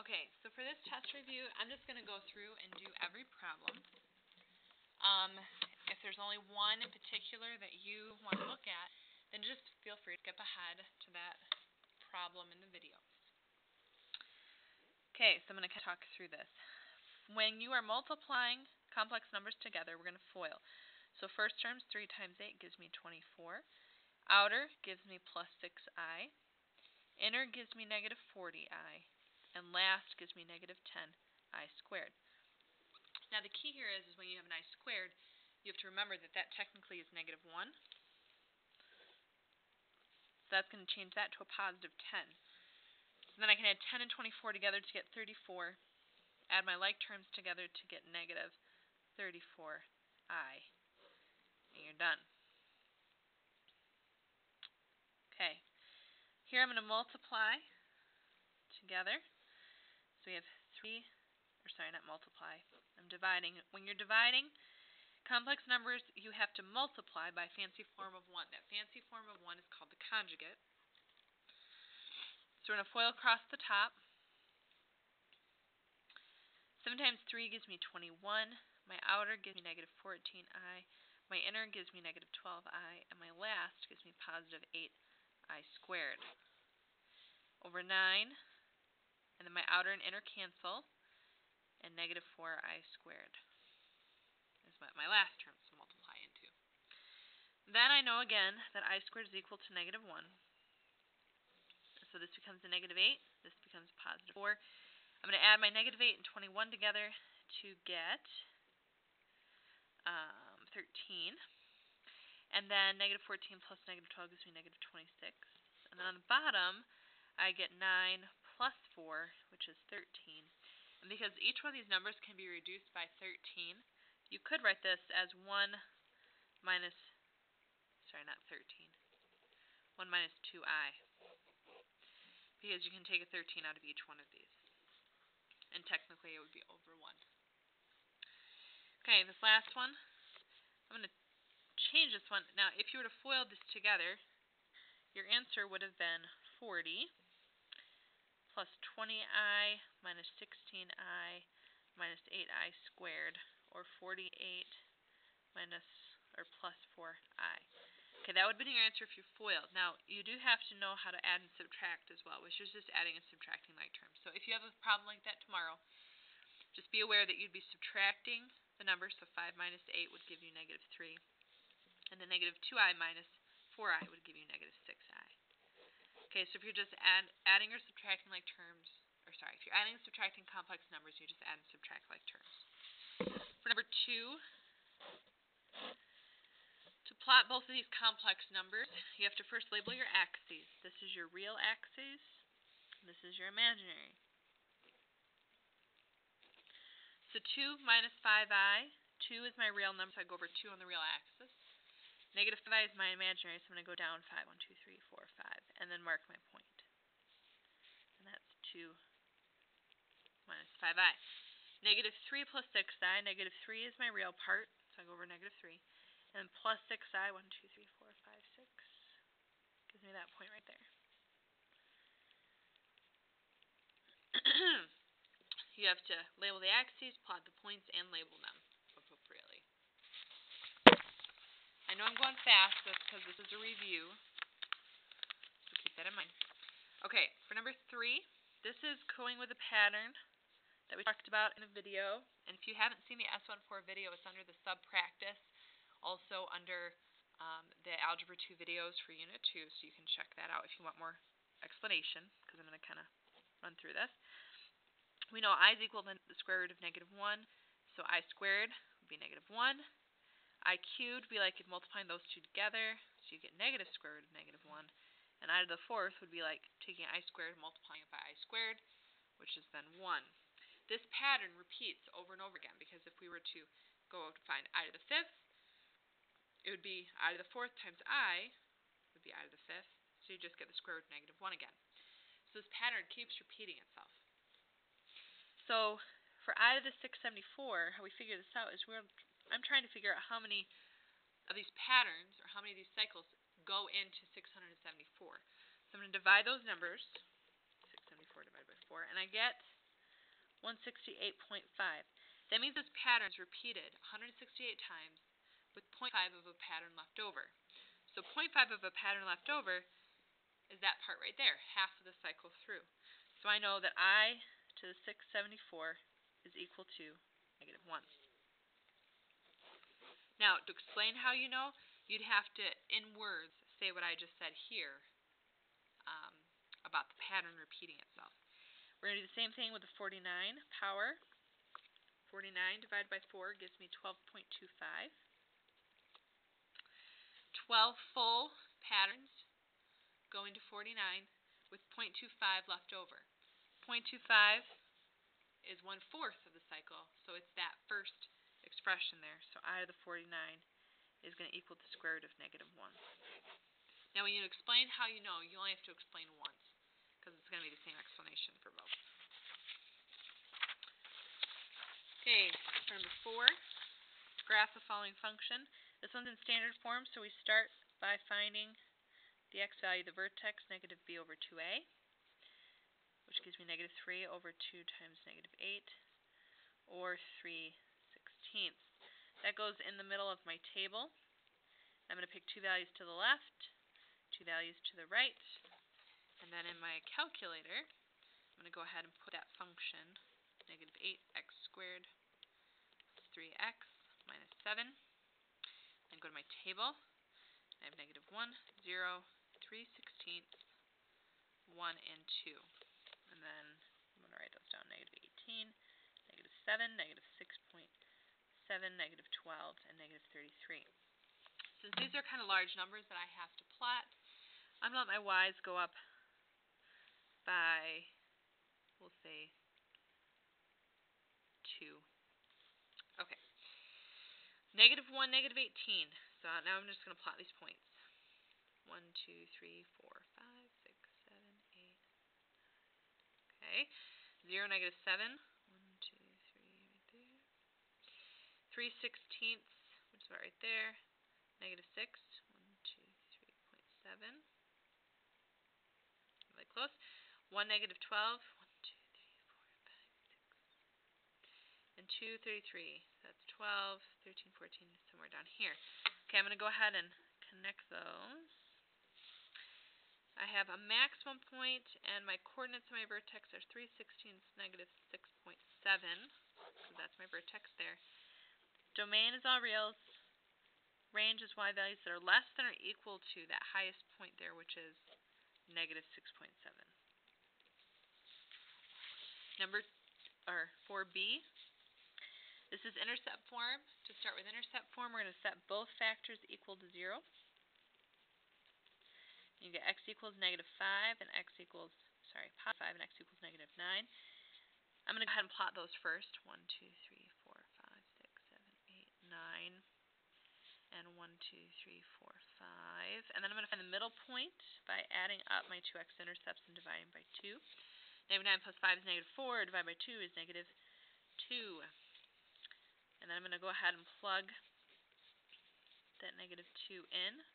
Okay, so for this test review, I'm just going to go through and do every problem. If there's only one in particular that you want to look at, then just feel free to skip ahead to that problem in the video. Okay, so I'm going to talk through this. When you are multiplying complex numbers together, we're going to FOIL. So first term's 3 times 8 gives me 24. Outer gives me plus 6i. Inner gives me negative 40i. And last gives me negative 10i squared. Now the key here is when you have an I squared, you have to remember that that technically is negative 1. So that's going to change that to a positive 10. So then I can add 10 and 24 together to get 34. Add my like terms together to get negative 34i. And you're done. Okay. Here I'm going to multiply together. So we have not multiply. I'm dividing. When you're dividing complex numbers, you have to multiply by fancy form of 1. That fancy form of 1 is called the conjugate. So we're going to FOIL across the top. 7 times 3 gives me 21. My outer gives me negative 14i. My inner gives me negative 12i. And my last gives me positive 8i squared. Over 9. And then my outer and inner cancel. And negative 4i squared is what my last terms to multiply into. Then I know again that I squared is equal to negative 1. So this becomes a negative 8. This becomes a positive 4. I'm going to add my negative 8 and 21 together to get 13. And then negative 14 plus negative 12 gives me negative 26. And then on the bottom, I get 9 plus 4, which is 13. And because each one of these numbers can be reduced by 13, you could write this as 1 minus 2i. Because you can take a 13 out of each one of these. And technically it would be over 1. Okay, this last one, I'm going to change this one. Now, if you were to FOIL this together, your answer would have been 40 plus 20i minus 16i minus 8i squared, or 48 plus 4i. Okay, that would have been your answer if you FOILed. Now, you do have to know how to add and subtract as well, which is just adding and subtracting like terms. So if you have a problem like that tomorrow, just be aware that you'd be subtracting the numbers. So 5 minus 8 would give you negative 3. And then negative 2i minus 4i would give you negative 6i. Okay, so if you're just adding or subtracting like terms, if you're adding and subtracting complex numbers, you just add and subtract like terms. For number 2, to plot both of these complex numbers, you have to first label your axes. This is your real axis, and this is your imaginary. So 2 minus 5i, 2 is my real number, so I go over 2 on the real axis. Negative 5i is my imaginary, so I'm going to go down 5, 1, 2, 3, 4, 5, and then mark my point. And that's 2 minus 5i. Negative 3 plus 6i, negative 3 is my real part, so I go over negative 3. And plus 6i, 1, 2, 3, 4, 5, 6, gives me that point right there. You have to label the axes, plot the points, and label them appropriately. I know I'm going fast, that's because this is a review, so keep that in mind. Okay, for number 3, this is going with a pattern that we talked about in a video, and if you haven't seen the S14 video, it's under the sub-practice, also under the Algebra 2 videos for Unit 2, so you can check that out if you want more explanation, because I'm going to kind of run through this. We know I is equal to the square root of negative 1, so I squared would be negative 1. I cubed would be like multiplying those two together, so you get negative square root of negative 1. And I to the 4th would be like taking I squared and multiplying it by I squared, which is then 1. This pattern repeats over and over again, because if we were to go to find I to the 5th, it would be I to the 4th times I would be I to the 5th, so you just get the square root of negative 1 again. So this pattern keeps repeating itself. So for I to the 674, how we figure this out is I'm trying to figure out how many of these patterns, or how many of these cycles, go into 674. So I'm going to divide those numbers, 674 divided by 4, and I get 168.5. That means this pattern is repeated 168 times with 0.5 of a pattern left over. So 0.5 of a pattern left over is that part right there, half of the cycle through. So I know that I to the 674 is equal to -1. Now, to explain how you know, you'd have to, in words, say what I just said here about the pattern repeating itself. We're going to do the same thing with the 49 power. 49 divided by 4 gives me 12.25. 12 full patterns going to 49 with 0.25 left over. 0.25 is 1/4 of the cycle, so it's that first expression there. So I to the 49 is going to equal the square root of -1. Now when you explain how you know, you only have to explain once, because it's going to be the same explanation for both. Okay, for number 4, graph the following function. This one's in standard form, so we start by finding the x value of the vertex, -b over 2a, which gives me -3 over 2 times -8, or 3/16. That goes in the middle of my table. I'm going to pick 2 values to the left, 2 values to the right, and then in my calculator, I'm going to go ahead and put that function, -8x squared plus 3x minus 7, and go to my table. I have -1, 0, 3/16, 1, and 2. And then I'm going to write those down, -18, -7, -6.7, -12, and -33. Since these are kind of large numbers that I have to plot, I'm going to let my y's go up by, we'll say, 2. Okay. -1, -18. So now I'm just going to plot these points. 1, 2, 3, 4, 5, 6, 7, 8. Okay. 0, -7. 1, 2, 3, right there. 3/16, which is about right there. -6. 1, 2, 3.7. Really close. 1, -12. 1, 2, 3, 4, 5, 6. And 2, 33. That's 12, 13, 14, somewhere down here. Okay, I'm going to go ahead and connect those. I have a maximum point, and my coordinates of my vertex are 3/16, -6.7. So that's my vertex there. Domain is all reals. Range is y values that are less than or equal to that highest point there, which is -6.7. Number 4b. This is intercept form. To start with intercept form, we're going to set both factors equal to 0. You get x equals -5 and x equals, positive 5 and x equals -9. I'm going to go ahead and plot those first. 1, 2, 3, 4, 5, 6, 7, 8, 9. And 1, 2, 3, 4, 5. And then I'm going to find the middle point by adding up my two x-intercepts and dividing by 2. -9 plus 5 is -4. Divided by 2 is -2. And then I'm going to go ahead and plug that -2 in.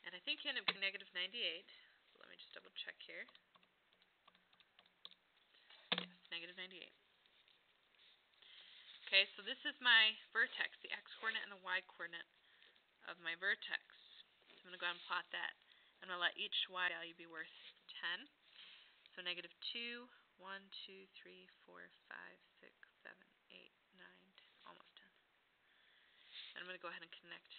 And I think you end up getting -98. So let me just double check here. Yes, -98. Okay, so this is my vertex, the x-coordinate and the y-coordinate of my vertex. So I'm going to go ahead and plot that. I'm going to let each y value be worth 10. So -2, 1, 2, 3, 4, 5, 6, 7, 8, 9, 10, almost 10. And I'm going to go ahead and connect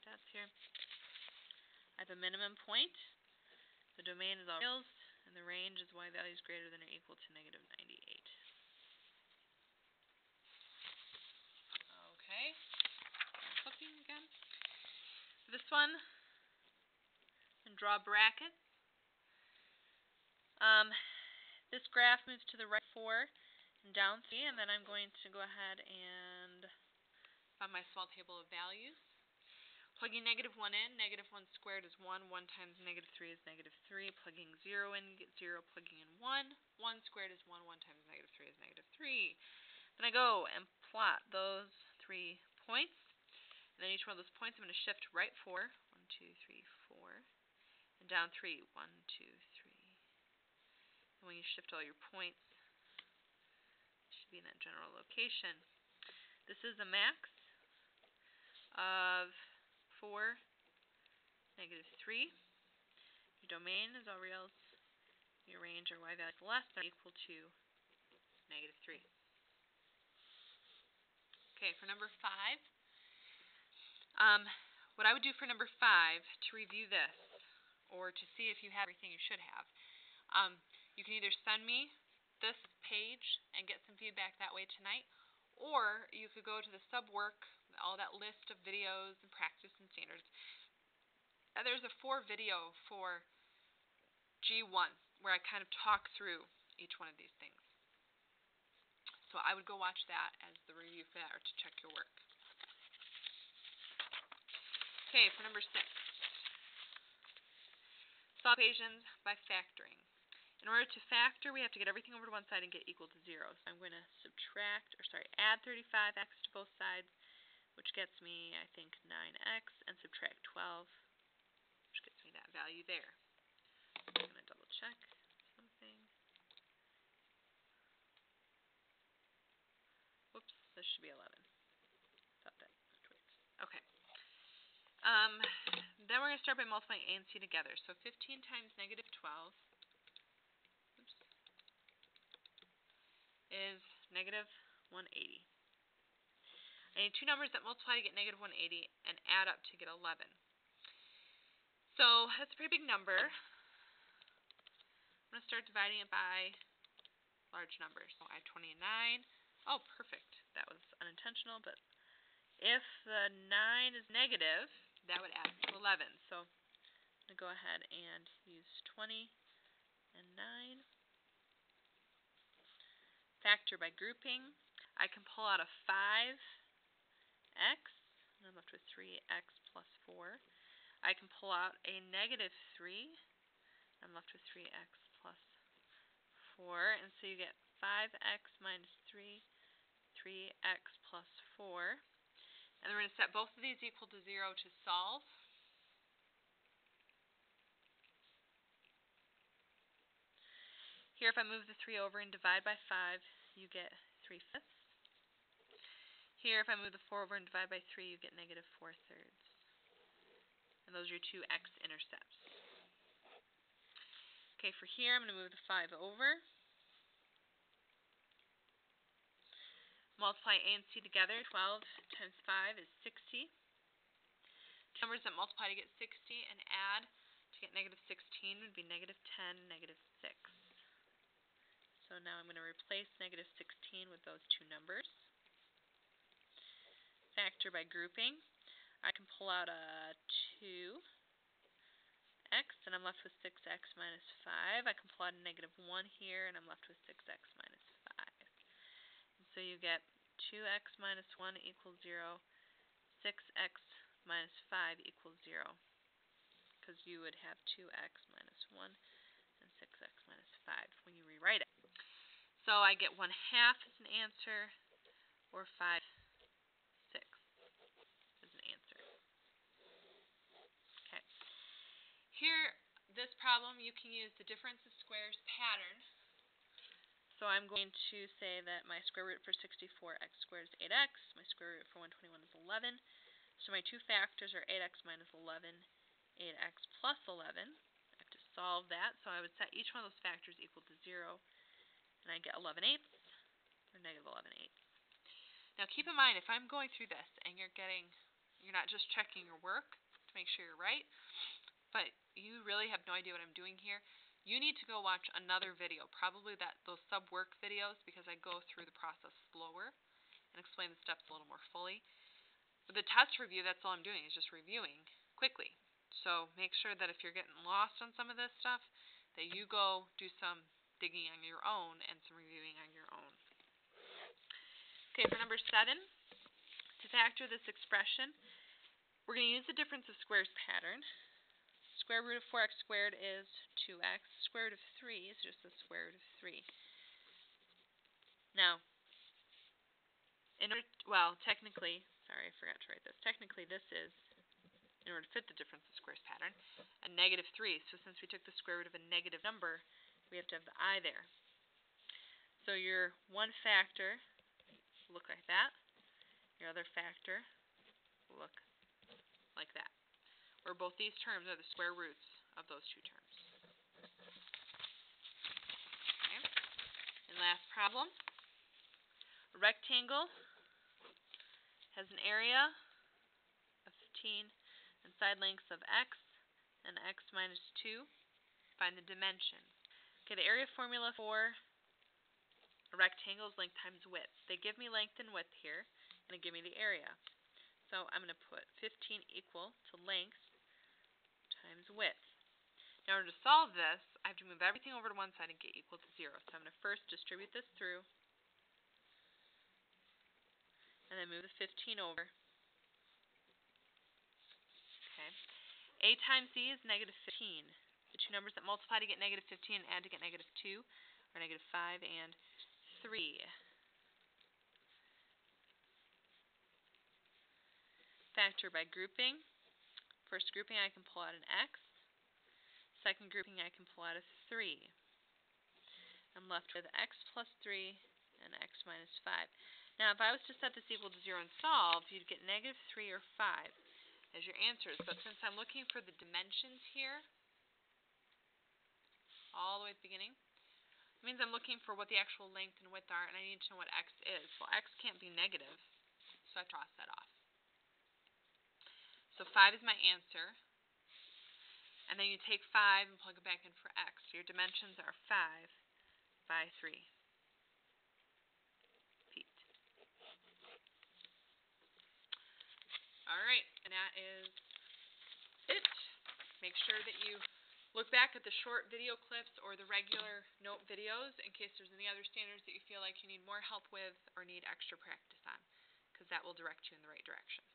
dots here. I have a minimum point. The domain is all reals, and the range is y values greater than or equal to -98. Okay, I'm flipping again. For this one, and draw brackets. This graph moves to the right 4 and down 3, and then I'm going to go ahead and find my small table of values. Plugging -1 in, -1 squared is 1, 1 times -3 is -3, plugging 0 in, you get 0, plugging in 1, 1 squared is 1, 1 times -3 is -3. Then I go and plot those 3 points. And then each one of those points, I'm going to shift right 4. 1, 2, 3, 4. And down 3. 1, 2, 3. And when you shift all your points, it should be in that general location. This is a max of 4, -3. Your domain is all reals. Your range or y value is less than or equal to -3. Okay, for number 5, what I would do for number 5 to review this, or to see if you have everything you should have, you can either send me this page and get some feedback that way tonight, or you could go to the sub-work, all that list of videos and practice and standards. There's a 4 video for G1 where I kind of talk through each one of these things. So I would go watch that as the review for that, or to check your work. Okay, for number 6. Solve equations by factoring. In order to factor, we have to get everything over to one side and get equal to 0. So I'm going to add 35x to both sides, which gets me, I think, 9x, and subtract 12, which gets me that value there. I'm going to double check something. Whoops, this should be 11. Thought that was weird. Okay. Then we're going to start by multiplying a and c together. So 15 times -12 is -180. I need two numbers that multiply to get -180 and add up to get 11. So that's a pretty big number. I'm going to start dividing it by large numbers. So I have 29. Oh, perfect. That was unintentional, but if the 9 is negative, that would add to 11. So I'm going to go ahead and use 20 and 9. Factor by grouping. I can pull out a 5x, and I'm left with 3x plus 4. I can pull out a -3. I'm left with 3x plus 4. And so you get 5x minus 3, 3x plus 4. And then we're going to set both of these equal to 0 to solve. Here, if I move the 3 over and divide by 5, you get 3/5. Here, if I move the 4 over and divide by 3, you get -4/3. And those are your two x-intercepts. Okay, for here, I'm going to move the 5 over. Multiply a and c together. 12 times 5 is 60. Two numbers that multiply to get 60 and add to get -16 would be -10, -6. So now I'm going to replace -16 with those two numbers. Factor by grouping. I can pull out a 2x, and I'm left with 6x minus 5. I can pull out a -1 here, and I'm left with 6x minus 5. And so you get 2x minus 1 equals 0, 6x minus 5 equals 0, because you would have 2x minus 1 and 6x minus 5 when you rewrite it. So I get 1/2 as an answer, or 5/6 as an answer. Okay. Here, this problem, you can use the difference of squares pattern. So I'm going to say that my square root for 64x squared is 8x. My square root for 121 is 11. So my two factors are 8x minus 11, 8x plus 11. I have to solve that. So I would set each one of those factors equal to 0. And I get 11/8, or -11/8. Now keep in mind, if I'm going through this and you're not just checking your work to make sure you're right, but you really have no idea what I'm doing here, you need to go watch another video, probably those sub-work videos, because I go through the process slower and explain the steps a little more fully. With the test review, that's all I'm doing, is just reviewing quickly. So make sure that if you're getting lost on some of this stuff, that you go do some digging on your own and some reviewing on your own. Okay, for number 7, to factor this expression, we're going to use the difference of squares pattern. Square root of 4x squared is 2x. Square root of 3 is just the square root of 3. Now, technically, sorry, I forgot to write this. Technically, this is, in order to fit the difference of squares pattern, a -3. So since we took the square root of a negative number, we have to have the I there. So your one factor will look like that. Your other factor will look like that. Where both these terms are the square roots of those two terms. Okay. And last problem. A rectangle has an area of 15 and side lengths of x and x minus 2. Find the dimensions. Okay, the area formula for a rectangle is length times width. They give me length and width here, and they give me the area. So I'm going to put 15 equal to length times width. Now, in order to solve this, I have to move everything over to one side and get equal to 0. So I'm going to first distribute this through, and then move the 15 over. Okay. A times Z is -15. The two numbers that multiply to get -15 and add to get -2 are -5 and 3. Factor by grouping. First grouping, I can pull out an x. Second grouping, I can pull out a 3. I'm left with x plus 3 and x minus 5. Now, if I was to set this equal to 0 and solve, you'd get -3 or 5 as your answers. But since I'm looking for the dimensions here, all the way at the beginning, it means I'm looking for what the actual length and width are, and I need to know what x is. Well, x can't be negative, so I cross that off. So 5 is my answer. And then you take 5 and plug it back in for x. So your dimensions are 5 by 3 feet. Alright, and that is it. Make sure that you look back at the short video clips or the regular note videos in case there's any other standards that you feel like you need more help with or need extra practice on, because that will direct you in the right direction.